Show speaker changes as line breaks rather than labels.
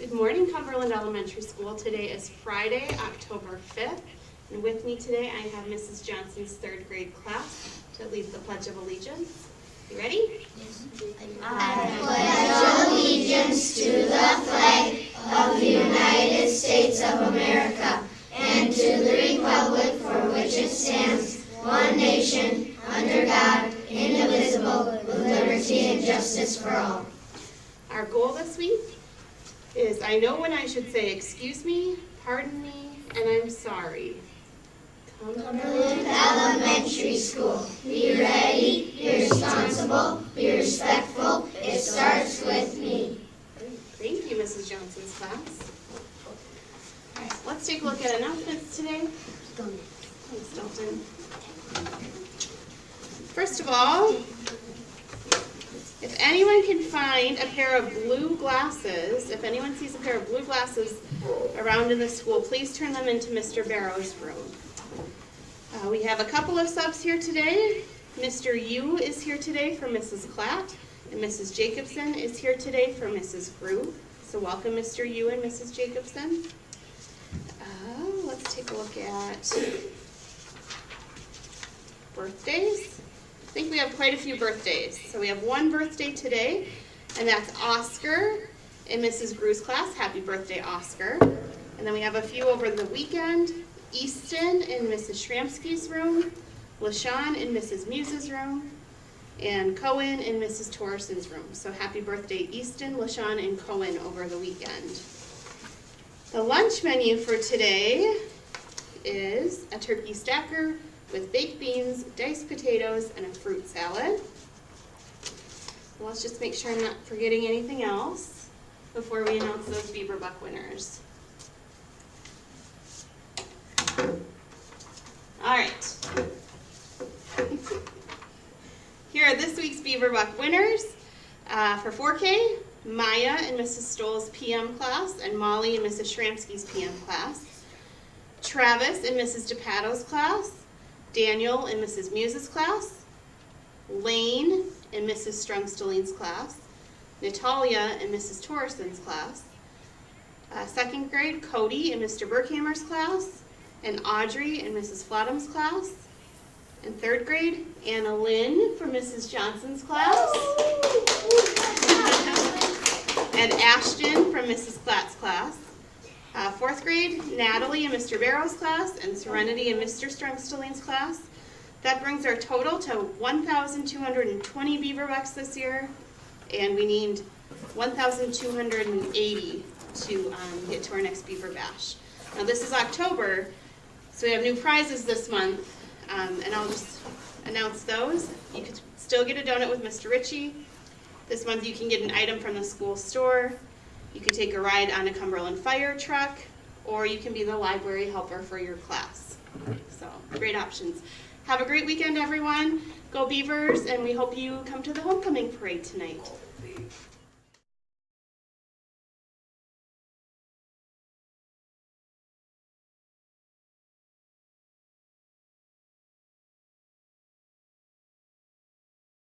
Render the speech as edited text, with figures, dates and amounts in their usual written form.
Good morning, Cumberland Elementary School. Today is Friday, October 5th, and with me today I have Mrs. Johnson's third grade class to lead the Pledge of Allegiance. You ready?
Yes. I pledge allegiance to the flag of the United States of America and to the republic for which it stands, one nation, under God, indivisible, with liberty and justice for all.
Our goal this week is I know when I should say excuse me, pardon me, and I'm sorry.
Cumberland Elementary School. Be ready, be responsible, be respectful. It starts with me.
Thank you, Mrs. Johnson's class. All right, let's take a look at announcements today. Thanks, Dalton. First of all, if anyone can find a pair of blue glasses, if anyone sees a pair of blue glasses around in the school, please turn them into Mr. Barrow's room. We have a couple of subs here today. Mr. Yu is here today for Mrs. Klatt, and Mrs. Jacobson is here today for Mrs. Grue. So welcome, Mr. Yu and Mrs. Jacobson. Let's take a look at birthdays. I think we have quite a few birthdays. So we have one birthday today, and that's Oscar in Mrs. Grue's class. Happy birthday, Oscar. And then we have a few over the weekend. Easton in Mrs. Shramsky's room, LaShawn in Mrs. Muse's room, and Cohen in Mrs. Torreson's room. So happy birthday, Easton, LaShawn, and Cohen over the weekend. The lunch menu for today is a turkey stacker with baked beans, diced potatoes, and a fruit salad. Let's just make sure I'm not forgetting anything else before we announce those Beaver Buck winners. All right. Here are this week's Beaver Buck winners. For 4K, Maya in Mrs. Stoll's PM class and Molly in Mrs. Shramsky's PM class. Travis in Mrs. DePato's class. Daniel in Mrs. Muse's class. Lane in Mrs. Strumsteline's class. Natalia in Mrs. Torreson's class. Second grade, Cody in Mr. Burkhammer's class. And Audrey in Mrs. Flotham's class. And third grade, Anna Lynn from Mrs. Johnson's class. And Ashton from Mrs. Klatt's class. Fourth grade, Natalie in Mr. Barrow's class, and Serenity in Mr. Strumsteline's class. That brings our total to 1,220 Beaver Bucks this year, and we need 1,280 to get to our next Beaver Bash. Now this is October, so we have new prizes this month, and I'll just announce those. You could still get a donut with Mr. Ritchie. This month you can get an item from the school store. You could take a ride on a Cumberland fire truck, or you can be the library helper for your class. So, great options. Have a great weekend, everyone. Go Beavers, and we hope you come to the homecoming parade tonight.